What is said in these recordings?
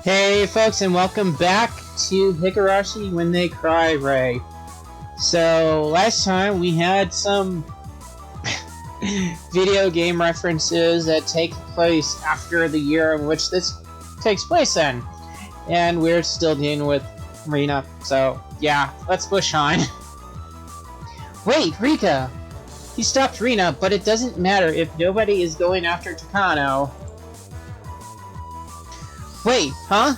Hey folks, and welcome back to Higurashi When They Cry Ray. So last time we had some video game references that take place after the year in which this takes place in. And we're still dealing with Rina, so yeah, let's push on. Wait, Rika! He stopped Rina, but it doesn't matter if nobody is going after Takano. Wait, huh?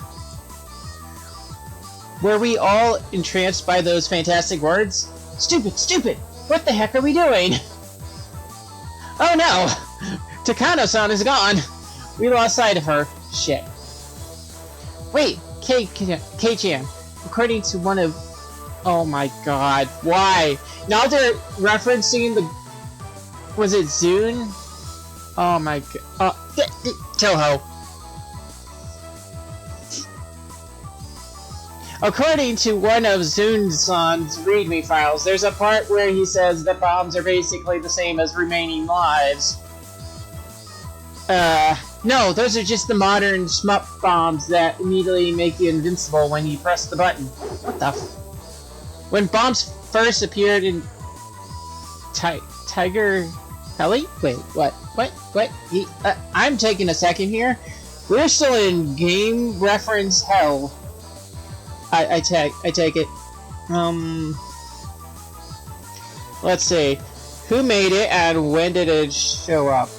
Were we all entranced by those fantastic words? Stupid, stupid! What the heck are we doing? Oh no! Takano-san is gone! We lost sight of her. Shit. Wait, K-chan. According to one of... Oh my god, why? Now they're referencing the... Was it Zune? Oh my god. Toho. According to one of Zune-san's README files, there's a part where he says that bombs are basically the same as remaining lives. No, those are just the modern shmup bombs that immediately make you invincible when you press the button. What the f... When bombs first appeared in... Tiger... Heli? Wait, what? What? I'm taking a second here. We're still in game reference hell. I take it. Let's see. Who made it and when did it show up?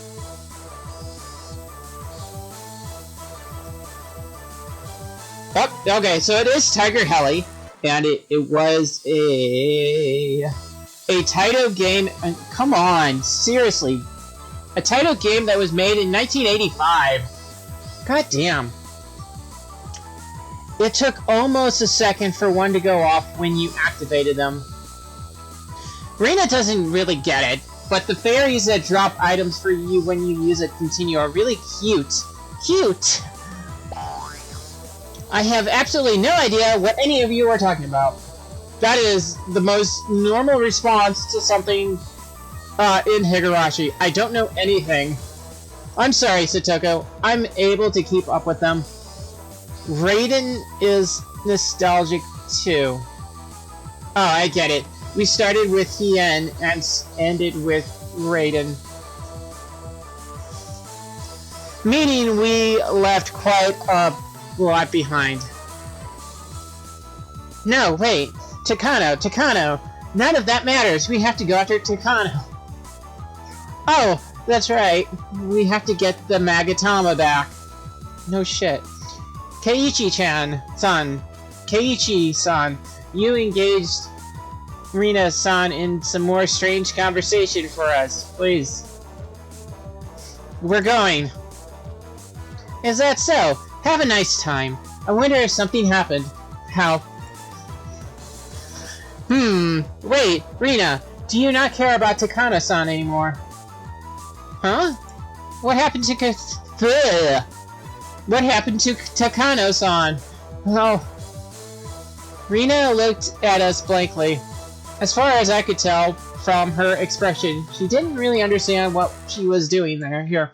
Oh, okay, so it is Tiger Heli, and it was a Taito game. Come on, seriously. A Taito game that was made in 1985. God damn. It took almost a second for one to go off when you activated them. Rina doesn't really get it, but the fairies that drop items for you when you use it continue are really cute. Cute! I have absolutely no idea what any of you are talking about. That is the most normal response to something in Higurashi. I don't know anything. I'm sorry, Satoko. I'm able to keep up with them. Raiden is nostalgic too. Oh, I get it. We started with Hien and ended with Raiden. Meaning we left quite a lot behind. No, wait. Takano. None of that matters. We have to go after Takano. Oh, that's right. We have to get the Magatama back. No shit. Keiichi-san, you engaged Rina-san in some more strange conversation for us, please. We're going. Is that so? Have a nice time. I wonder if something happened. How? Wait, Rina, do you not care about Takano-san anymore? Huh? What happened to What happened to Takano-san? Oh. Rina looked at us blankly. As far as I could tell from her expression, she didn't really understand what she was doing there. Here.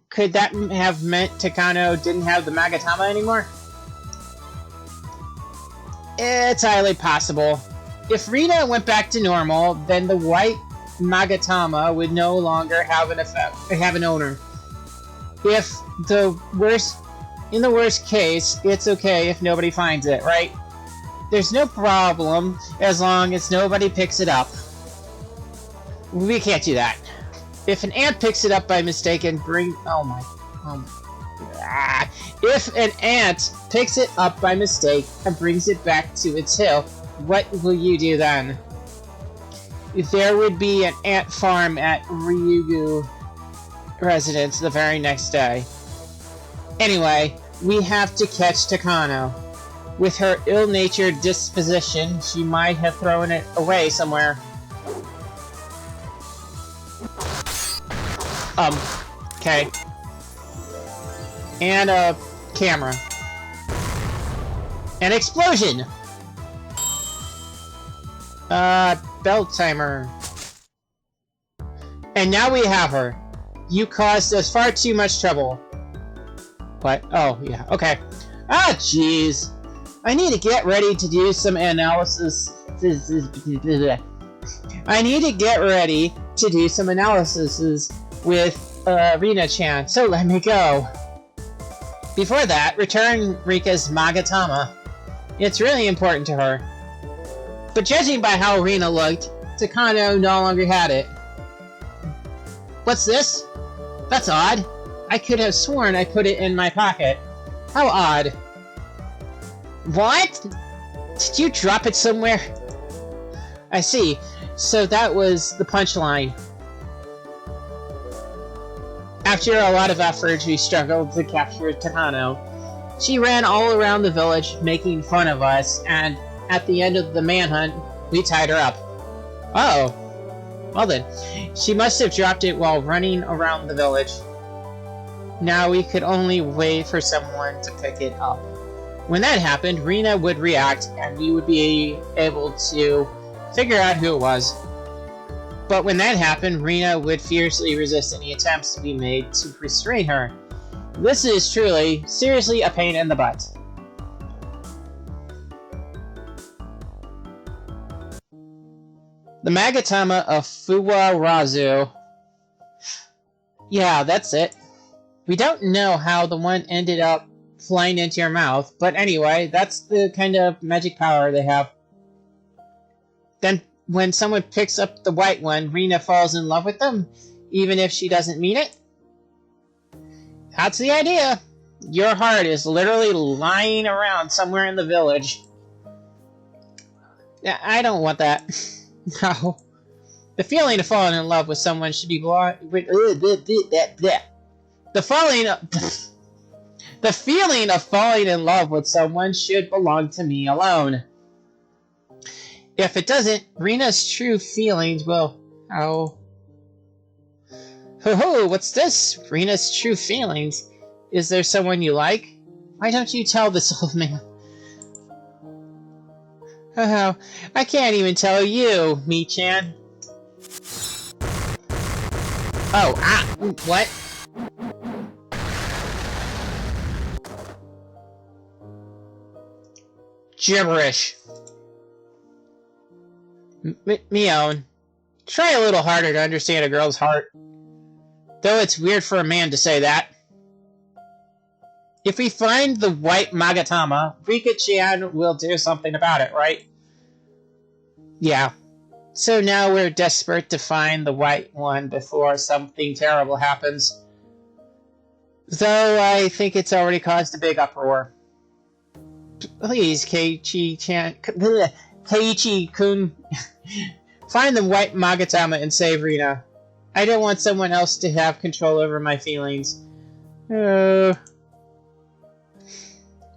Could that have meant Takano didn't have the Magatama anymore? It's highly possible. If Rina went back to normal, then the white Magatama would no longer have an owner. In the worst case, it's okay if nobody finds it, right? There's no problem as long as nobody picks it up. We can't do that. If an ant picks it up by mistake and if an ant picks it up by mistake and brings it back to its hill, what will you do then? There would be an ant farm at Ryugu residence the very next day. Anyway, we have to catch Takano. With her ill-natured disposition, she might have thrown it away somewhere. Okay. And a camera. An explosion! Belt timer. And now we have her. You caused us far too much trouble. What? Oh, yeah, okay. Ah, jeez. I need to get ready to do some analysis. I need to get ready to do some analyses with Rina-chan, so let me go. Before that, return Rika's Magatama. It's really important to her. But judging by how Rina looked, Takano no longer had it. What's this? That's odd. I could have sworn I put it in my pocket. How odd. What? Did you drop it somewhere? I see. So that was the punchline. After a lot of effort, we struggled to capture Takano. She ran all around the village, making fun of us, and at the end of the manhunt, we tied her up. Oh. Well then, she must have dropped it while running around the village. Now we could only wait for someone to pick it up. When that happened, Rina would react, and we would be able to figure out who it was. But when that happened, Rina would fiercely resist any attempts to be made to restrain her. This is truly, seriously a pain in the butt. The Magatama of Fuwarazu. Yeah, that's it. We don't know how the one ended up flying into your mouth, but anyway, that's the kind of magic power they have. Then, when someone picks up the white one, Rina falls in love with them, even if she doesn't mean it? That's the idea. Your heart is literally lying around somewhere in the village. I don't want that. No. The feeling of falling in love with someone should be The feeling of falling in love with someone should belong to me alone. If it doesn't, Rina's true feelings will... Oh. Ho-ho, what's this? Rina's true feelings. Is there someone you like? Why don't you tell this old man? Oh, I can't even tell you, Mi-chan. Oh, what? Gibberish. Mion, try a little harder to understand a girl's heart. Though it's weird for a man to say that. If we find the white Magatama, Rika-chan will do something about it, right? Yeah. So now we're desperate to find the white one before something terrible happens. Though I think it's already caused a big uproar. Please, Keiichi-kun, find the white Magatama and save Rina. I don't want someone else to have control over my feelings.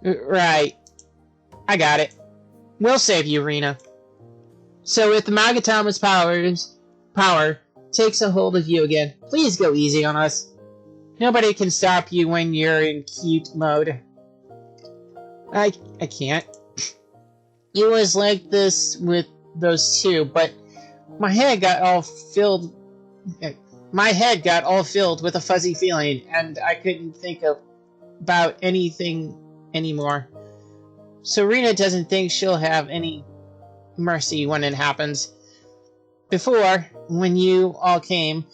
Right. I got it. We'll save you, Rina. So if the Magatama's power takes a hold of you again, please go easy on us. Nobody can stop you when you're in cute mode. I can't. It was like this with those two, but my head got all filled with a fuzzy feeling, and I couldn't think about anything anymore. So Rina doesn't think she'll have any mercy when it happens. Before, when you all came,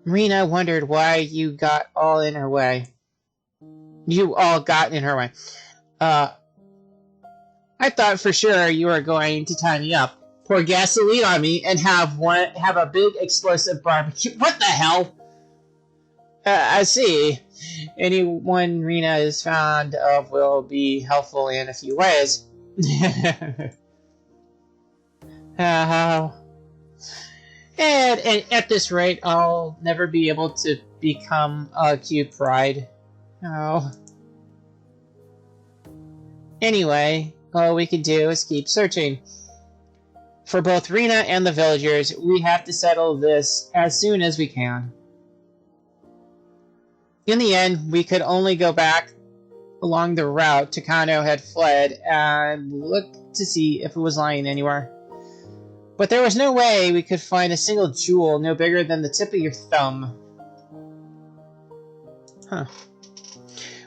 Rina wondered why you got all in her way. You all got in her way. I thought for sure you were going to tie me up, pour gasoline on me, and have a big explosive barbecue. What the hell? I see. Anyone Rina is fond of will be helpful in a few ways. And at this rate, I'll never be able to become a cute bride. Oh. Anyway, all we can do is keep searching. For both Rina and the villagers, we have to settle this as soon as we can. In the end, we could only go back along the route Takano had fled and look to see if it was lying anywhere. But there was no way we could find a single jewel no bigger than the tip of your thumb. Huh.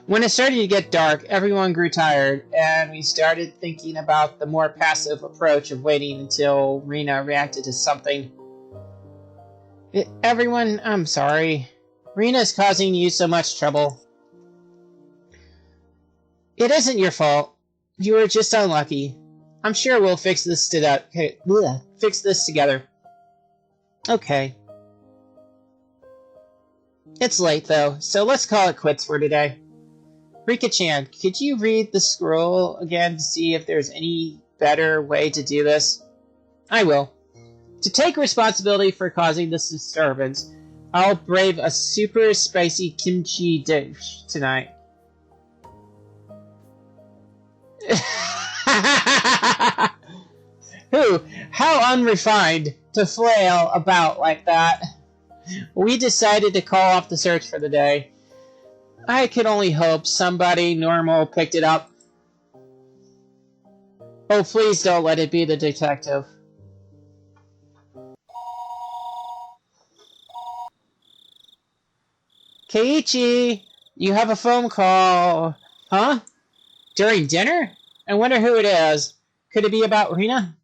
When it started to get dark, everyone grew tired, and we started thinking about the more passive approach of waiting until Rena reacted to something. Everyone, I'm sorry. Rena's causing you so much trouble. It isn't your fault. You were just unlucky. I'm sure we'll fix this together. Okay. It's late, though, so let's call it quits for today. Rika-chan, could you read the scroll again to see if there's any better way to do this? I will. To take responsibility for causing this disturbance, I'll brave a super spicy kimchi dish tonight. How unrefined to flail about like that. We decided to call off the search for the day. I could only hope somebody normal picked it up. Oh, please don't let it be the detective. Keiichi, you have a phone call. Huh? During dinner? I wonder who it is. Could it be about Rena?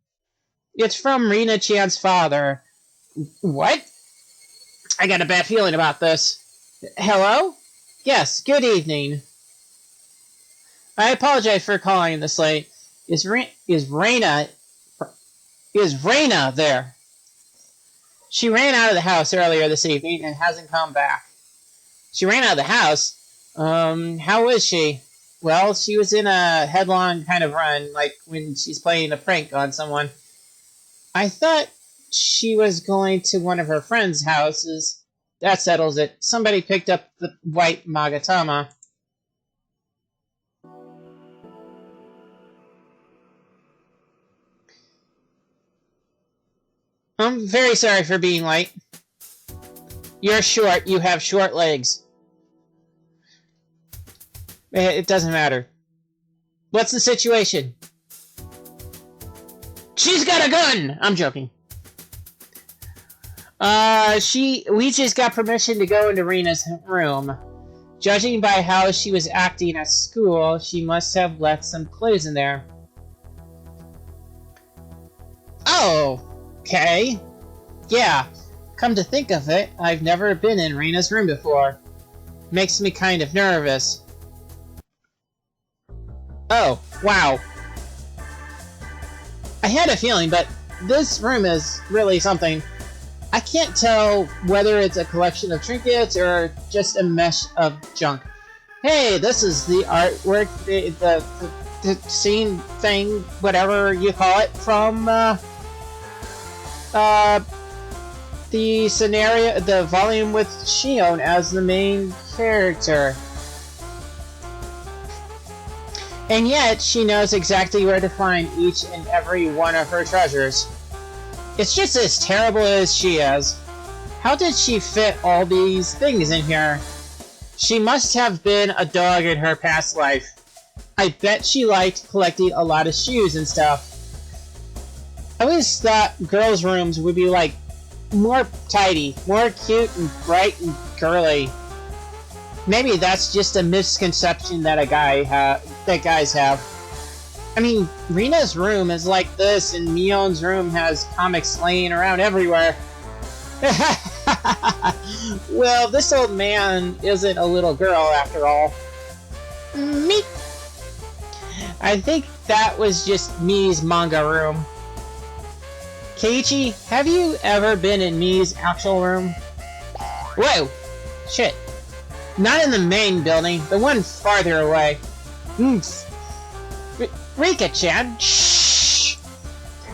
It's from Rena-chan's father. What? I got a bad feeling about this. Hello? Yes, good evening. I apologize for calling this late. Is Rena there? She ran out of the house earlier this evening and hasn't come back. She ran out of the house? How is she? Well, she was in a headlong kind of run, like when she's playing a prank on someone. I thought she was going to one of her friends' houses. That settles it. Somebody picked up the white Magatama. I'm very sorry for being late. You're short. You have short legs. It doesn't matter. What's the situation? She's got a gun! I'm joking. We just got permission to go into Rena's room. Judging by how she was acting at school, she must have left some clues in there. Oh, okay. Yeah, come to think of it, I've never been in Rena's room before. Makes me kind of nervous. Oh, wow. I had a feeling, but this room is really something. I can't tell whether it's a collection of trinkets or just a mesh of junk. Hey, this is the artwork, the scene thing, whatever you call it, from the scenario, the volume with Shion as the main character. And yet, she knows exactly where to find each and every one of her treasures. It's just as terrible as she is. How did she fit all these things in here? She must have been a dog in her past life. I bet she liked collecting a lot of shoes and stuff. I always thought girls' rooms would be like more tidy, more cute and bright and girly. Maybe that's just a misconception that guys have. I mean, Rena's room is like this, and Mion's room has comics laying around everywhere. Well, this old man isn't a little girl after all. Me. I think that was just Mii's manga room. Keiichi, have you ever been in Mii's actual room? Whoa! Shit. Not in the main building, the one farther away. Rika-chan! Shh!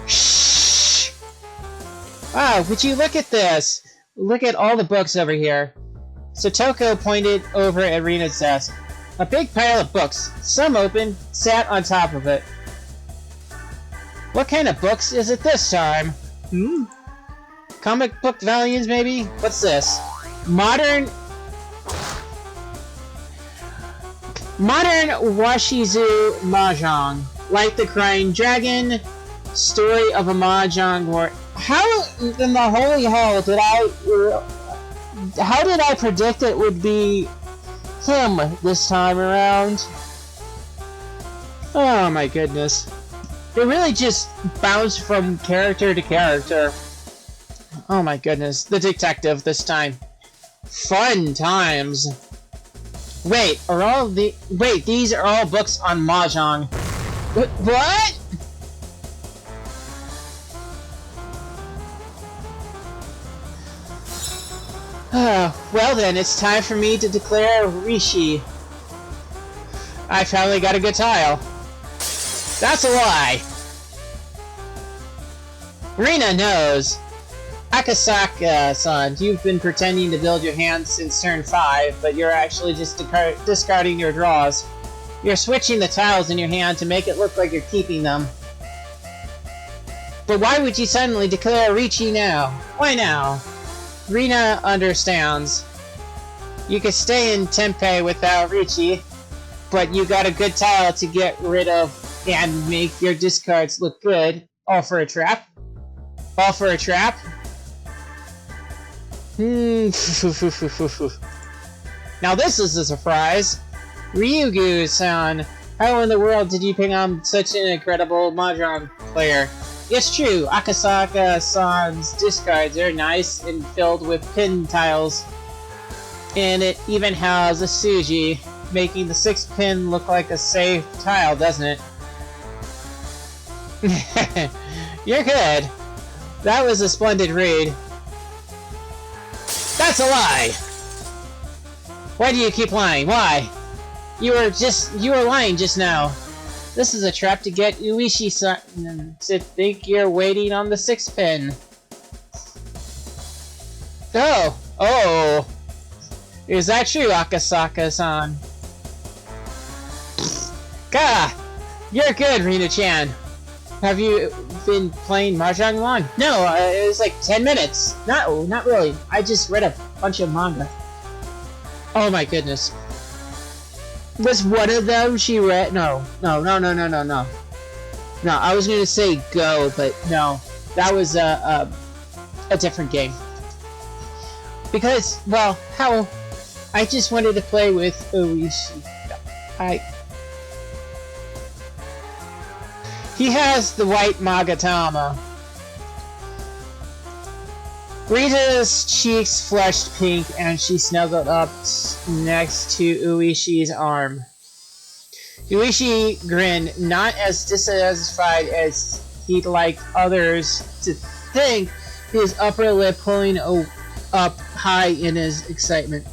Shh! Wow, would you look at this? Look at all the books over here. Satoko pointed over at Rena's desk. A big pile of books, some open, sat on top of it. What kind of books is it this time? Comic book volumes, maybe? What's this? Modern Washizu Mahjong. Like the Crying Dragon, Story of a Mahjong War. How in the holy hell did I predict it would be him this time around. Oh my goodness. It really just bounced from character to character. Oh my goodness. The detective this time. Fun times. Wait, these are all books on Mahjong. What? Well then, it's time for me to declare Rishi. I finally got a good tile. That's a lie! Rina knows. Akasaka-san, you've been pretending to build your hand since turn 5, but you're actually just discarding your draws. You're switching the tiles in your hand to make it look like you're keeping them. But why would you suddenly declare Rishi now? Why now? Rina understands. You could stay in Tempeh without Rishi, but you got a good tile to get rid of and make your discards look good. All for a trap? All for a trap? Now this is a surprise. Ryugu-san, how in the world did you become such an incredible Mahjong player? It's true, Akasaka-san's discards are nice and filled with pin tiles. And it even has a Suji, making the 6th pin look like a safe tile, doesn't it? You're good. That was a splendid read. That's a lie! Why do you keep lying? Why? You were lying just now. This is a trap to get Uishi-san to think you're waiting on the 6th pin. Oh. Is that true, Akasaka-san? Gah! You're good, Rina-chan. Have you been playing Mahjong long? No, it was like 10 minutes. No, not really. I just read a bunch of manga. Oh my goodness. Was one of them she read? No. No, I was gonna say Go, but no. That was a different game. Because, well, I just wanted to play with Uishi. He has the white Magatama. Rita's cheeks flushed pink and she snuggled up next to Uishi's arm. Uishi grinned, not as dissatisfied as he'd like others to think, his upper lip pulling up high in his excitement.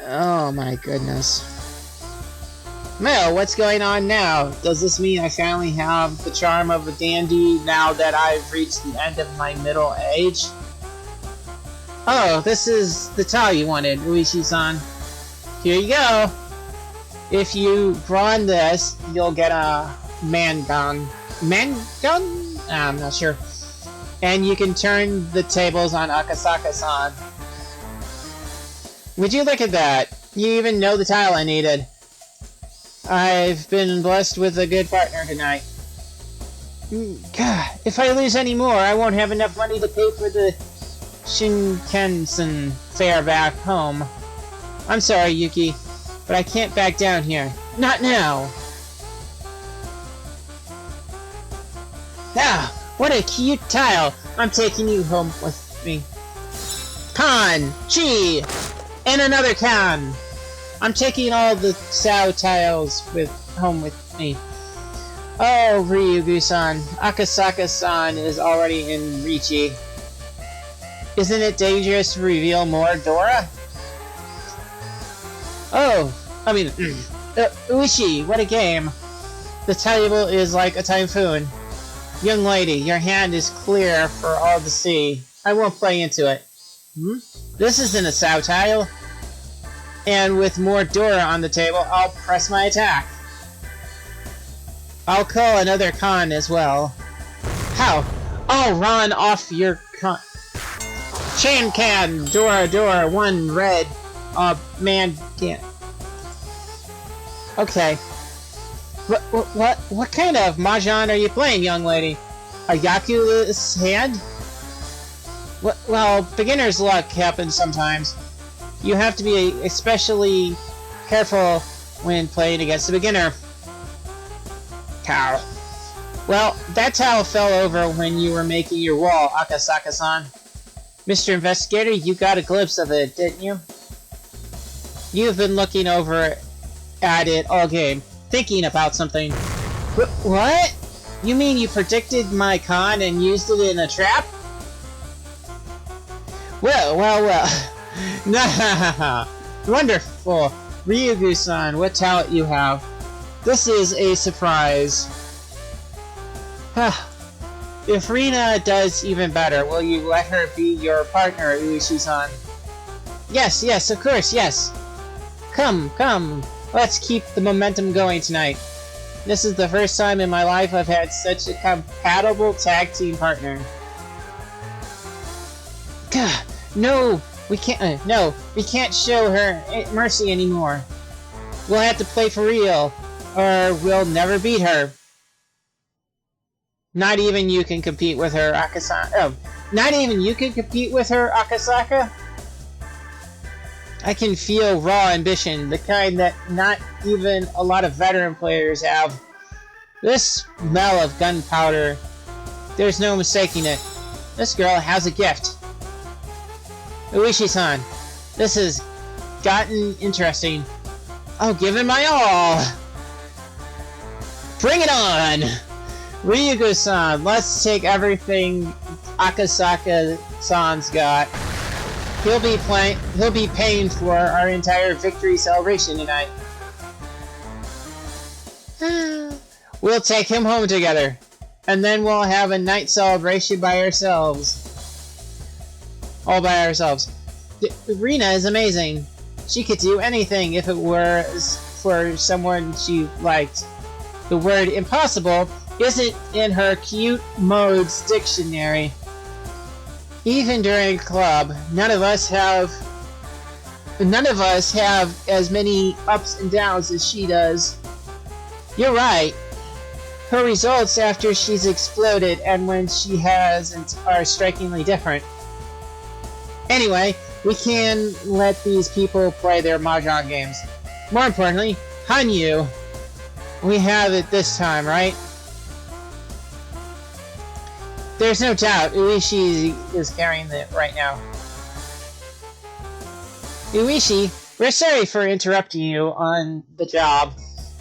Oh my goodness. Mel, what's going on now? Does this mean I finally have the charm of a dandy now that I've reached the end of my middle age? Oh, this is the towel you wanted, Uishi-san. Here you go. If you brawn this, you'll get a man gun. Man gun? I'm not sure. And you can turn the tables on Akasaka-san. Would you look at that? You even know the tile I needed. I've been blessed with a good partner tonight. God, if I lose any more, I won't have enough money to pay for the Shinkansen fare back home. I'm sorry, Yuki, but I can't back down here. Not now! Ah, what a cute tile! I'm taking you home with me. Kan! Chi! And another Kan! I'm taking all the Sao tiles home with me. Oh, Ryugu-san. Akasaka-san is already in Richi. Isn't it dangerous to reveal more, Dora? Uishi, what a game. The table is like a typhoon. Young lady, your hand is clear for all to see. I won't play into it. This isn't a Sao tile. And with more Dora on the table, I'll press my attack. I'll call another Kan as well. How? I'll run off your Kan. Chan can! Dora, one red. Man can't. Okay. What kind of Mahjong are you playing, young lady? A Yaku's hand? Well, beginner's luck happens sometimes. You have to be especially careful when playing against a beginner. Cow. Well, that towel fell over when you were making your wall, Akasaka-san. Mr. Investigator, you got a glimpse of it, didn't you? You've been looking over at it all game, thinking about something. What? You mean you predicted my con and used it in a trap? Well. Nah, wonderful. Ryugu-san, what talent you have. This is a surprise. If Rina does even better, will you let her be your partner, Uishi-san? Yes, of course, yes. Come. Let's keep the momentum going tonight. This is the first time in my life I've had such a compatible tag team partner. God, no, we can't show her mercy anymore. We'll have to play for real, or we'll never beat her. Not even you can compete with her, Akasaka. Oh, not even you can compete with her, Akasaka? I can feel raw ambition, the kind that not even a lot of veteran players have. This smell of gunpowder, there's no mistaking it. This girl has a gift. Uishi-san, this has gotten interesting. I'll give it my all. Bring it on! Ryugu-san, let's take everything Akasaka-san's got. He'll be paying for our entire victory celebration tonight. We'll take him home together, and then we'll have a night celebration by ourselves. All by ourselves. Rina is amazing. She could do anything if it were for someone she liked. The word impossible isn't in her cute modes dictionary. Even during club, none of us have as many ups and downs as she does. You're right. Her results after she's exploded and when she hasn't are strikingly different. Anyway, we can let these people play their mahjong games. More importantly, Hanyu, we have it this time, right? There's no doubt Uishi is carrying it right now. Uishi, we're sorry for interrupting you on the job.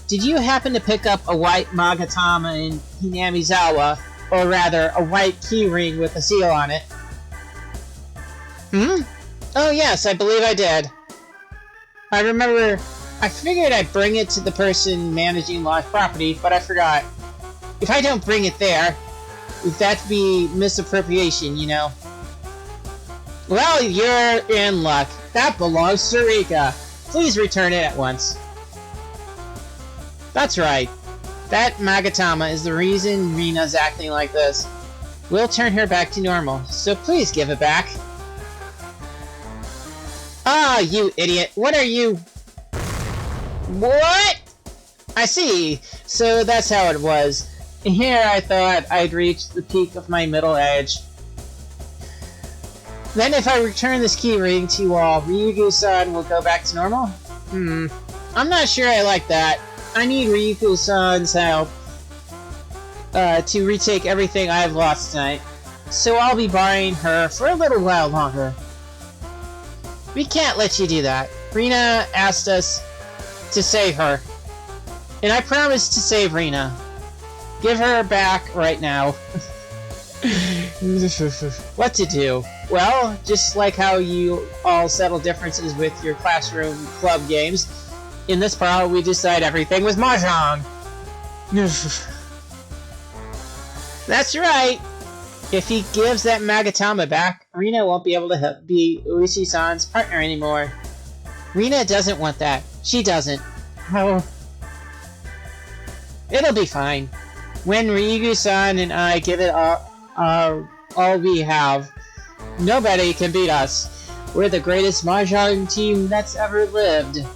Did you happen to pick up a white Magatama in Hinamizawa, or rather, a white keyring with a seal on it? Oh yes, I believe I did. I figured I'd bring it to the person managing lost property, but I forgot. If I don't bring it there, that'd be misappropriation, you know. Well, you're in luck. That belongs to Rika. Please return it at once. That's right. That Magatama is the reason Rina's acting like this. We'll turn her back to normal, so please give it back. Ah, you idiot. What are you... What? I see. So that's how it was. Here I thought I'd reached the peak of my middle edge. Then if I return this keyring to you all, Ryugu-san will go back to normal? I'm not sure I like that. I need Ryugu-san's help to retake everything I've lost tonight. So I'll be borrowing her for a little while longer. We can't let you do that. Rina asked us to save her. And I promised to save Rina. Give her back right now. What to do? Well, just like how you all settle differences with your classroom club games, in this part we decide everything with mahjong. That's right. If he gives that Magatama back, Rina won't be able to be Uishi-san's partner anymore. Rina doesn't want that. She doesn't. Oh. It'll be fine. When Ryugu-san and I give it all we have, nobody can beat us. We're the greatest mahjong team that's ever lived.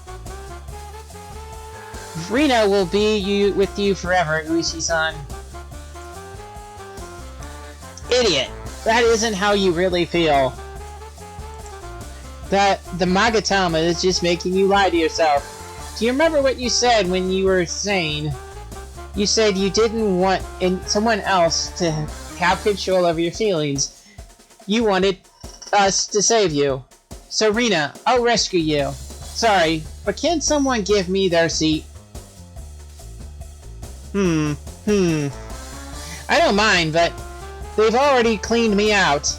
Rina will be with you forever, Uishi-san. Idiot! That isn't how you really feel. The Magatama is just making you lie to yourself. Do you remember what you said when you were sane? You said you didn't want someone else to have control over your feelings. You wanted us to save you. So Rina, I'll rescue you. Sorry, but can someone give me their seat? I don't mind, but they've already cleaned me out.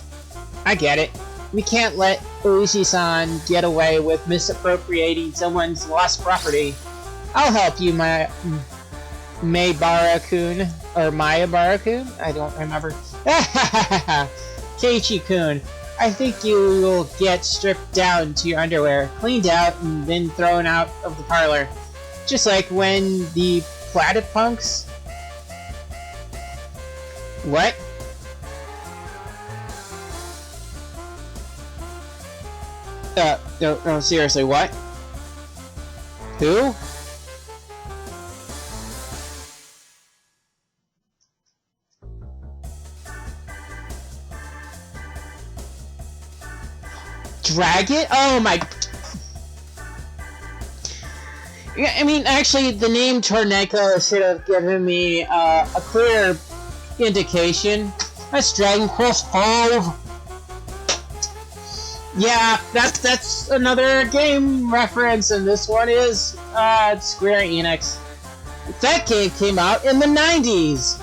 I get it. We can't let Uishi-san get away with misappropriating someone's lost property. I'll help you, Maebara-kun. Or Maebara-kun? I don't remember. Keiichi-kun, I think you will get stripped down to your underwear, cleaned out, and then thrown out of the parlor. Just like when the platypunks... What? No, seriously, what? Who? Dragon? Oh my... I mean, actually, the name Torneko should have given me a clear indication. That's Dragon Quest V. Yeah, that's another game reference, and this one is Square Enix. That game came out in the 90s!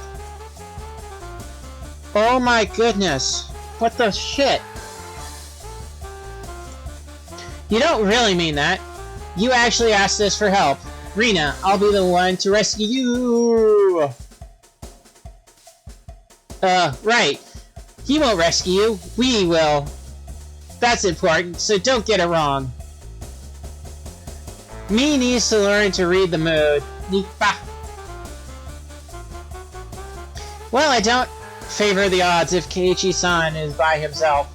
Oh my goodness. What the shit? You don't really mean that. You actually asked us for help. Rina, I'll be the one to rescue you! Right. He won't rescue you. We will. That's important, so don't get it wrong. Me needs to learn to read the mood. Well, I don't favor the odds if Keiichi-san is by himself.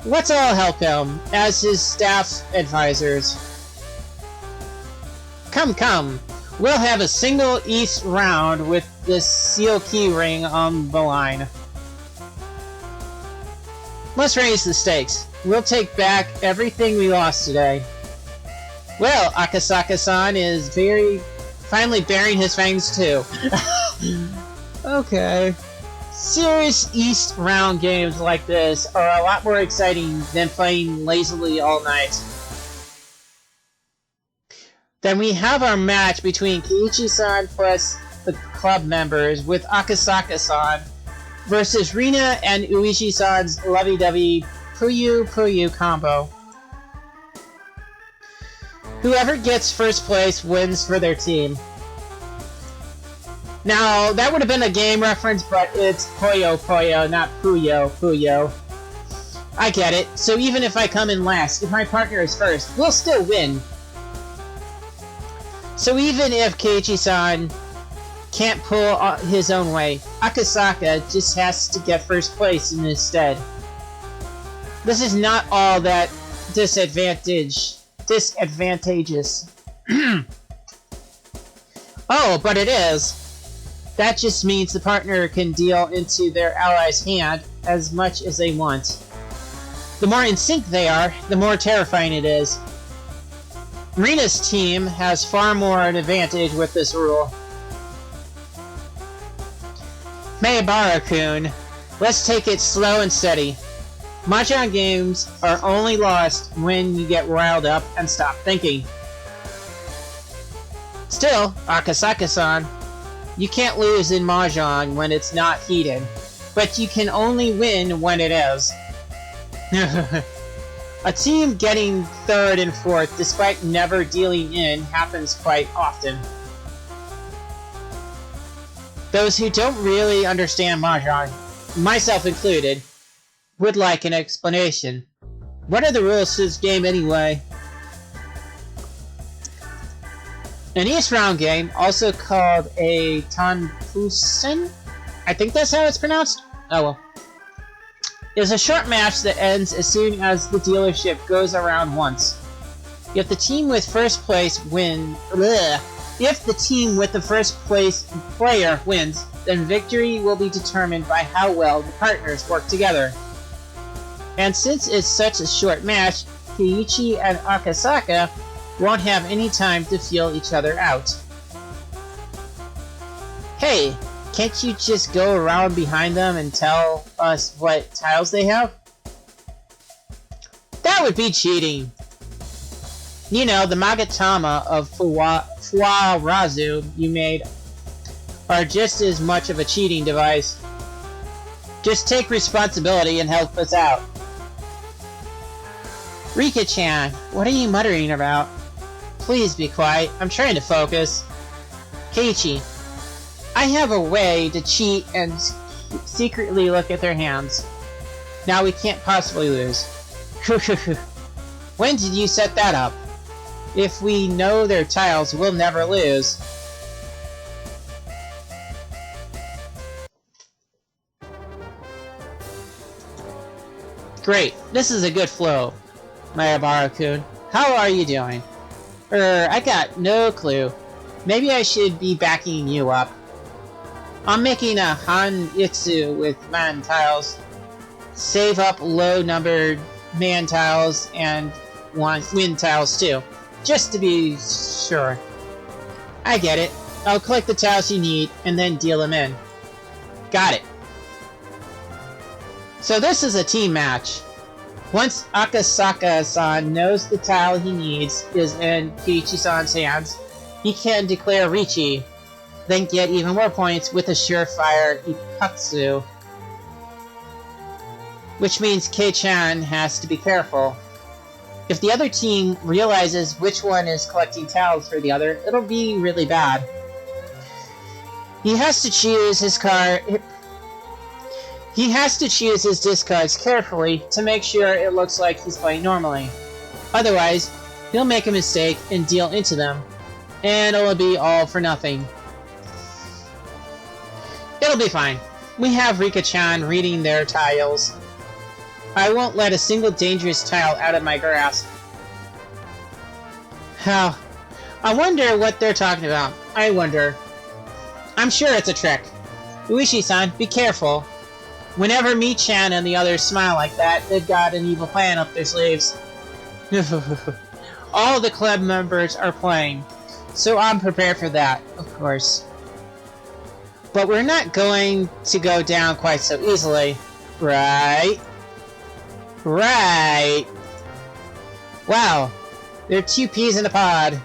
Let's all help him, as his staff's advisors. Come. We'll have a single East round with this seal key ring on the line. Let's raise the stakes. We'll take back everything we lost today. Well, Akasaka-san is finally bearing his fangs too. Okay. Serious East round games like this are a lot more exciting than playing lazily all night. Then we have our match between Keiichi-san plus the club members with Akasaka-san versus Rina and Uishi-san's lovey-dovey Puyu combo. Whoever gets first place wins for their team. Now, that would have been a game reference, but it's Puyo, not Puyo. I get it. So even if I come in last, if my partner is first, we'll still win. So even if Keiichi-san can't pull his own way, Akasaka just has to get first place instead. This is not all that disadvantageous. Oh, but it is. That just means the partner can deal into their ally's hand as much as they want. The more in sync they are, the more terrifying it is. Rina's team has far more an advantage with this rule. Maebara-kun, let's take it slow and steady. Mahjong games are only lost when you get riled up and stop thinking. Still, Akasaka-san, you can't lose in Mahjong when it's not heated, but you can only win when it is. A team getting third and fourth despite never dealing in happens quite often. Those who don't really understand Mahjong, myself included, would like an explanation. What are the rules to this game anyway? An East round game, also called a Tanpusen, I think that's how it's pronounced? Oh well. Is a short match that ends as soon as the dealership goes around once. If the team with first place If the team with the first place player wins, then victory will be determined by how well the partners work together. And since it's such a short match, Kiichi and Akasaka won't have any time to feel each other out. Hey, can't you just go around behind them and tell us what tiles they have? That would be cheating. You know, the Magatama of Fuarazu you made are just as much of a cheating device. Just take responsibility and help us out. Rika-chan, what are you muttering about? Please be quiet, I'm trying to focus. Keiichi, I have a way to cheat and secretly look at their hands. Now we can't possibly lose. When did you set that up? If we know their tiles, we'll never lose. Great, this is a good flow, Mayabara-kun. How are you doing? I got no clue. Maybe I should be backing you up. I'm making a Han-itsu with man tiles. Save up low-numbered man tiles and wind tiles too, just to be sure. I get it. I'll collect the tiles you need and then deal them in. Got it. So this is a team match. Once Akasaka-san knows the tile he needs is in Kiichi-san's hands, he can declare Richi, then get even more points with a surefire Ikatsu. Which means Kei-chan has to be careful. If the other team realizes which one is collecting tiles for the other, it'll be really bad. He has to choose his discards carefully to make sure it looks like he's playing normally. Otherwise, he'll make a mistake and deal into them, and it'll be all for nothing. It'll be fine. We have Rika-chan reading their tiles. I won't let a single dangerous tile out of my grasp. How? I wonder what they're talking about. I wonder. I'm sure it's a trick. Uishi-san, be careful. Whenever Mi-chan and the others smile like that, they've got an evil plan up their sleeves. All the club members are playing, so I'm prepared for that, of course. But we're not going to go down quite so easily, right? Right! Wow, there are two peas in a pod.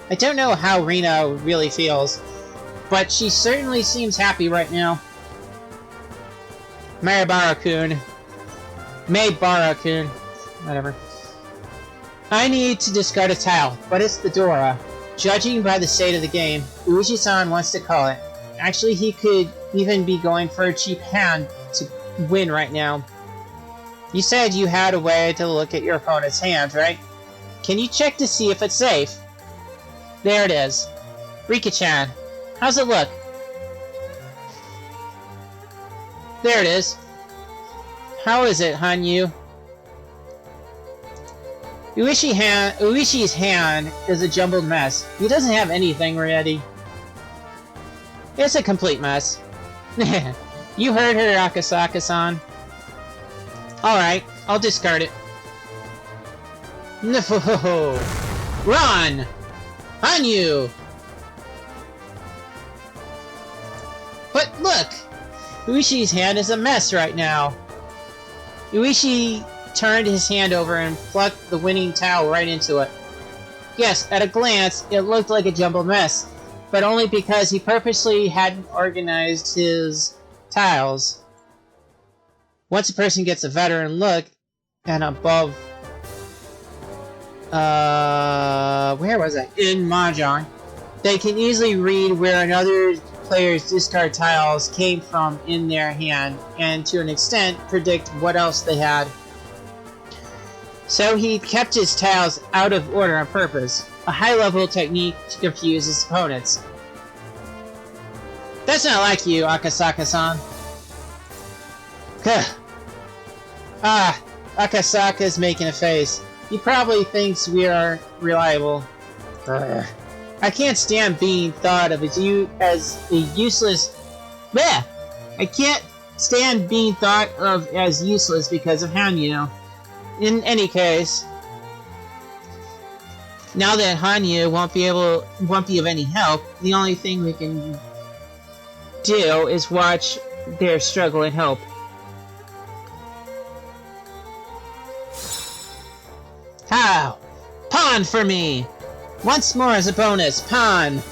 I don't know how Rina really feels, but she certainly seems happy right now. Mayabara-kun, whatever. I need to discard a tile, but it's the Dora. Judging by the state of the game, Uishi-san wants to call it. Actually, he could even be going for a cheap hand to win right now. You said you had a way to look at your opponent's hands, right? Can you check to see if it's safe? There it is. Rika-chan, how's it look? There it is. How is it, Hanyu? Uishi's hand is a jumbled mess. He doesn't have anything ready. It's a complete mess. You heard her, Akasaka-san. Alright, I'll discard it. No! Run! Hanyu! But look! Uishi's hand is a mess right now. Uishi turned his hand over and plucked the winning tile right into it. Yes, at a glance, it looked like a jumbled mess, but only because he purposely hadn't organized his tiles. Once a person gets a veteran look, and above... where was I? In Mahjong, they can easily read where another player's discard tiles came from in their hand, and to an extent, predict what else they had. So he kept his tiles out of order on purpose, a high-level technique to confuse his opponents. That's not like you, Akasaka-san. Akasaka's making a face. He probably thinks we are reliable. I can't stand being thought of as a useless... Bleh! I can't stand being thought of as useless because of Hanyu. In any case, Now that Hanyu won't be of any help, the only thing we can do is watch their struggle and hope. How? Pawn for me! Once more as a bonus, pawn!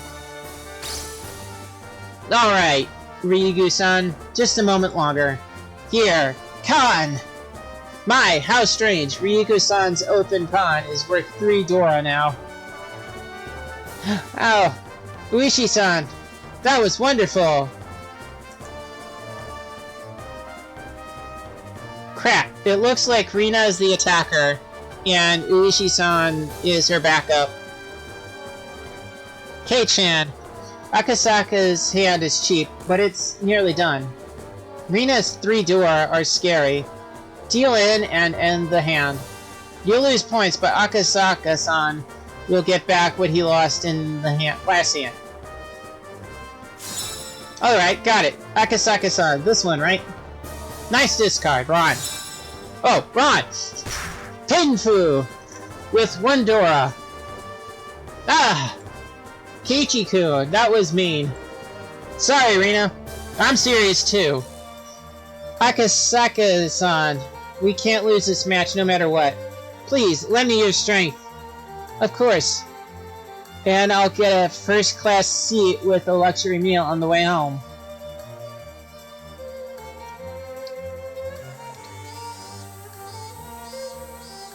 Alright, Ryugu-san, just a moment longer. Here, Kan! My, how strange, Ryugu-san's open pawn is worth 3 Dora now. Oh, Uishi-san, that was wonderful! Crap, it looks like Rina is the attacker, and Uishi-san is her backup. Kei-chan, Akasaka's hand is cheap, but it's nearly done. Rina's 3 Dora are scary. Deal in and end the hand. You'll lose points, but Akasaka-san will get back what he lost in the last hand. Alright, got it. Akasaka-san, this one, right? Nice discard, Ron. Oh, Ron! Pinfu! With 1 Dora. Ah! Kiichi-kun, that was mean. Sorry, Rina. I'm serious too. Akasaka-san, we can't lose this match no matter what. Please, lend me your strength. Of course. And I'll get a first-class seat with a luxury meal on the way home.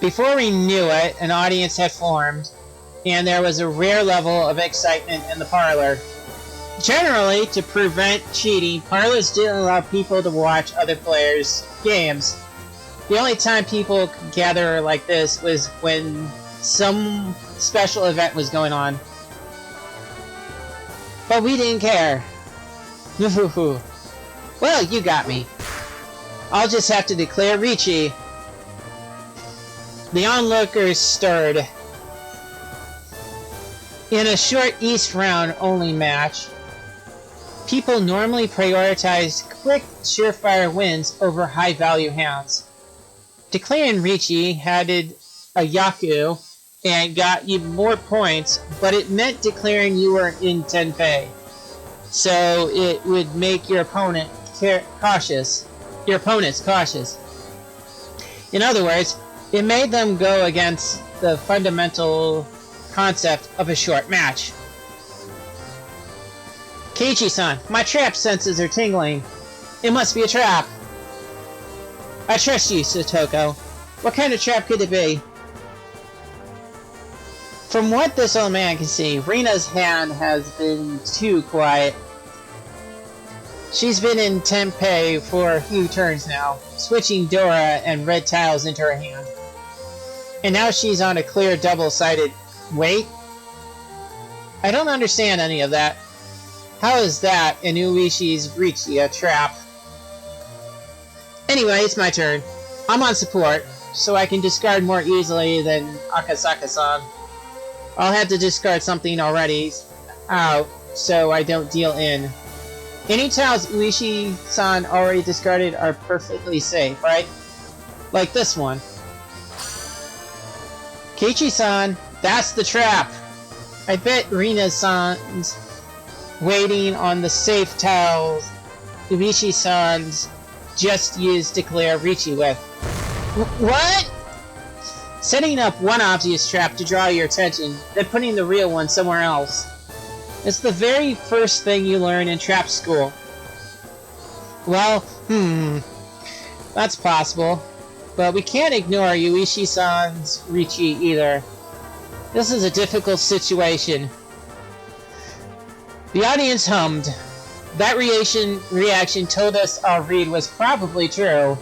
Before we knew it, an audience had formed, and there was a rare level of excitement in the parlor. Generally, to prevent cheating, parlors didn't allow people to watch other players' games. The only time people could gather like this was when some special event was going on. But we didn't care. Well, you got me. I'll just have to declare Ricci. The onlookers stirred. In a short East round only match, people normally prioritize quick, surefire wins over high-value hands. Declaring Ricci added a Yaku and got you more points, but it meant declaring you were in Tenpei. So it would make your opponent cautious. Your opponents cautious. In other words, it made them go against the fundamental concept of a short match. Keiichi-san, my trap senses are tingling. It must be a trap. I trust you, Satoko. What kind of trap could it be? From what this old man can see, Rina's hand has been too quiet. She's been in Tenpei for a few turns now, switching Dora and red tiles into her hand. And now she's on a clear double-sided... Wait? I don't understand any of that. How is that in Uishi's Ricci a trap? Anyway, it's my turn. I'm on support, so I can discard more easily than Akasaka-san. I'll have to discard something already out, so I don't deal in. Any tiles Uishi-san already discarded are perfectly safe, right? Like this one. Keiichi-san, that's the trap! I bet Rina-san's waiting on the safe tiles Uishi-san's just used Declare Ricci with. What? Setting up one obvious trap to draw your attention, then putting the real one somewhere else. It's the very first thing you learn in trap school. Well, that's possible. But we can't ignore Uishi-san's Ricci either. This is a difficult situation. The audience hummed. That reaction told us our read was probably true.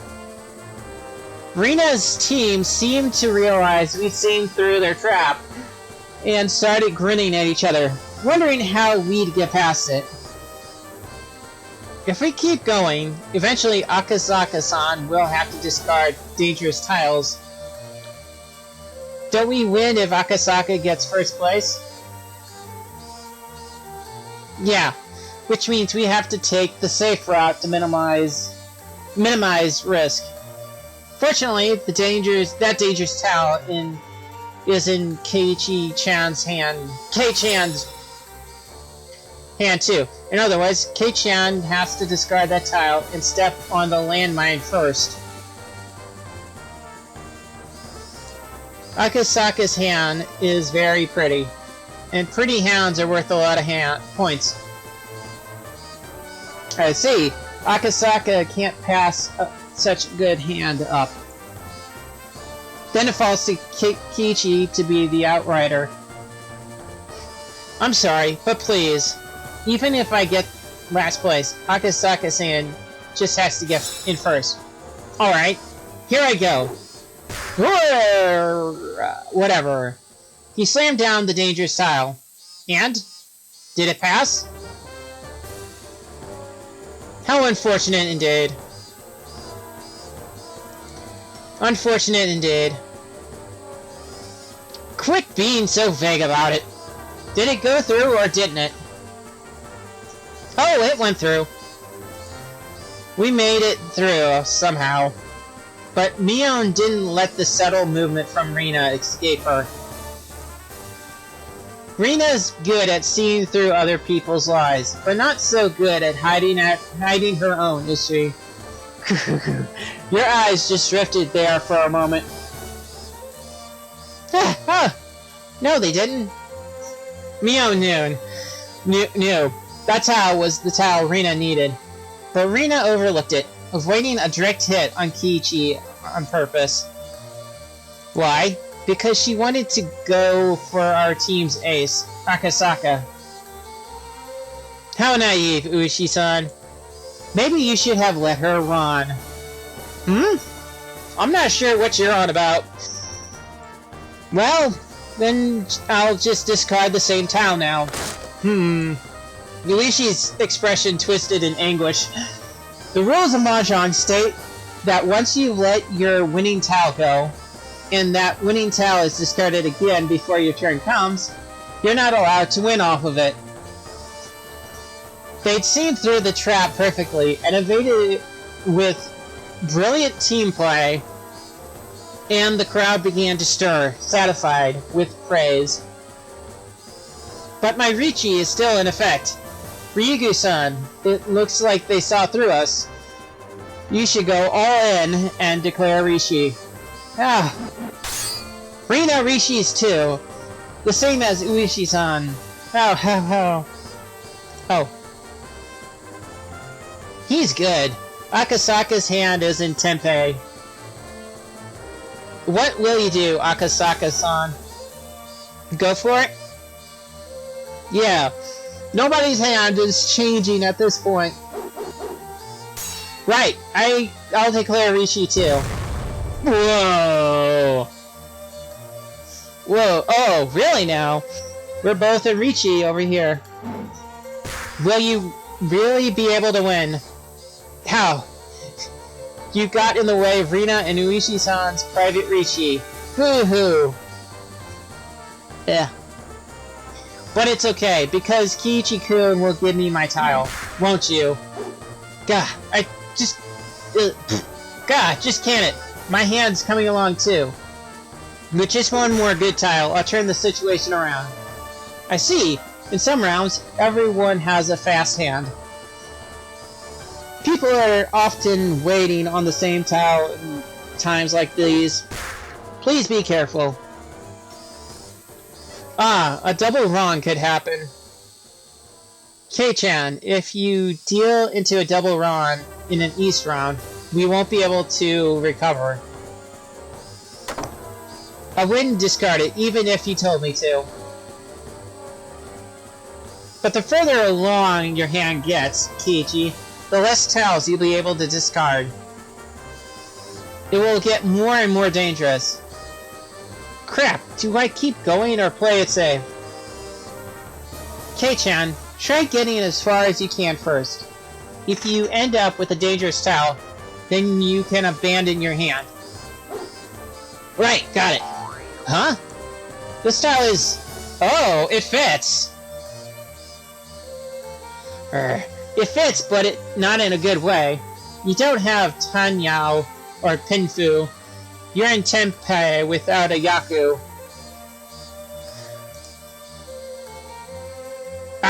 Rina's team seemed to realize we'd seen through their trap and started grinning at each other, wondering how we'd get past it. If we keep going, eventually Akasaka-san will have to discard dangerous tiles. Don't we win if Akasaka gets first place? Yeah, which means we have to take the safe route to minimize risk. Fortunately, that dangerous tile in is in Kei-chan's hand. Kei-chan's hand too. In other words, Kei-chan has to discard that tile and step on the landmine first. Akasaka's hand is very pretty, and pretty hands are worth a lot of points. I see. Akasaka can't pass such a good hand up. Then it falls to Kiichi to be the outrider. I'm sorry, but please, even if I get last place, Akasaka-san just has to get in first. Alright, here I go. Whatever. He slammed down the dangerous tile. And? Did it pass? How unfortunate indeed. Unfortunate indeed. Quit being so vague about it. Did it go through or didn't it? Oh, it went through. We made it through somehow. But Mion didn't let the subtle movement from Rina escape her. Rina's good at seeing through other people's lies, but not so good at hiding her own, is she? Your eyes just drifted there for a moment. No, they didn't. Mion knew. That towel was the towel Rina needed. But Rina overlooked it, avoiding a direct hit on Kiichi on purpose. Why? Because she wanted to go for our team's ace, Akasaka. How naive, Ueshi-san. Maybe you should have let her run. I'm not sure what you're on about. Well, then I'll just discard the same tile now. Ueshi's expression twisted in anguish. The rules of Mahjong state that once you let your winning tile go, and that winning tile is discarded again before your turn comes, you're not allowed to win off of it. They'd seen through the trap perfectly and evaded it with brilliant team play, and the crowd began to stir, satisfied with praise. But my Richi is still in effect. Ryugu-san, it looks like they saw through us. You should go all in and declare Rishi. Rina Rishi's too. The same as Ueshi-san. Oh. He's good. Akasaka's hand is in Tempeh. What will you do, Akasaka-san? Go for it? Yeah. Nobody's hand is changing at this point. Right, I'll declare Rishi too. Whoa! Oh, really now? We're both a Richi over here. Will you really be able to win? How? You got in the way of Rina and Ueshi-san's private Richi. Hoo-hoo! Yeah. But it's okay, because Kiichi-kun will give me my tile, won't you? Just can't it. My hand's coming along too. With just one more good tile, I'll turn the situation around. I see. In some rounds, everyone has a fast hand. People are often waiting on the same tile in times like these. Please be careful. A double wrong could happen. Kei-chan, if you deal into a double wrong in an East round, we won't be able to recover. I wouldn't discard it, even if you told me to. But the further along your hand gets, Kiichi, the less tiles you'll be able to discard. It will get more and more dangerous. Crap, do I keep going or play it safe? Kei-chan, try getting as far as you can first. If you end up with a dangerous tile, then you can abandon your hand. Right, got it. Huh? This tile is... Oh, it fits! It fits, but not in a good way. You don't have Tanyao or Pinfu. You're in Tempeh without a Yaku.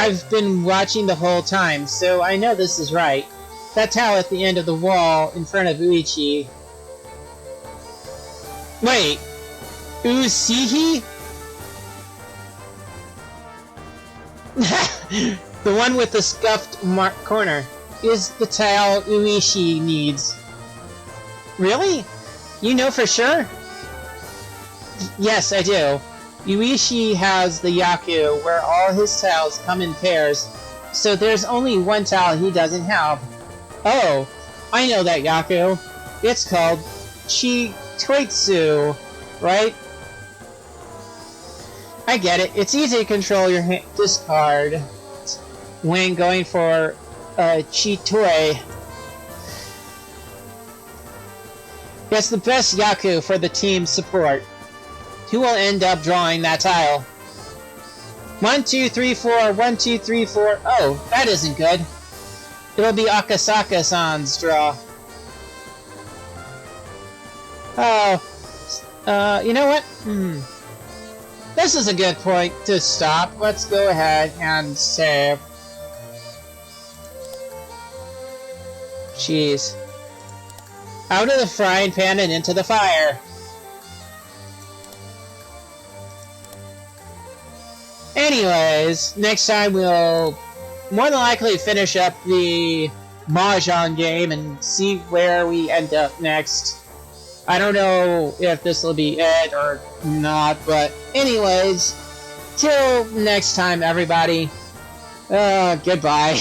I've been watching the whole time, so I know this is right. That towel at the end of the wall in front of Uichi. Wait, Usihi? The one with the scuffed corner is the towel Uichi needs. Really? You know for sure? Yes, I do. Uichi has the Yaku, where all his towels come in pairs, so there's only one towel he doesn't have. Oh, I know that Yaku. It's called Chitoitsu, right? I get it. It's easy to control your discard when going for Chitoi. It's the best Yaku for the team's support. Who will end up drawing that tile? 1, 2, 3, 4, 1, 2, 3, 4. Oh, that isn't good. It'll be Akasaka-san's draw. Oh, you know what? This is a good point to stop. Let's go ahead and save. Jeez. Out of the frying pan and into the fire. Anyways, next time we'll more than likely finish up the Mahjong game and see where we end up next. I don't know if this will be it or not, but anyways, till next time, everybody. Goodbye.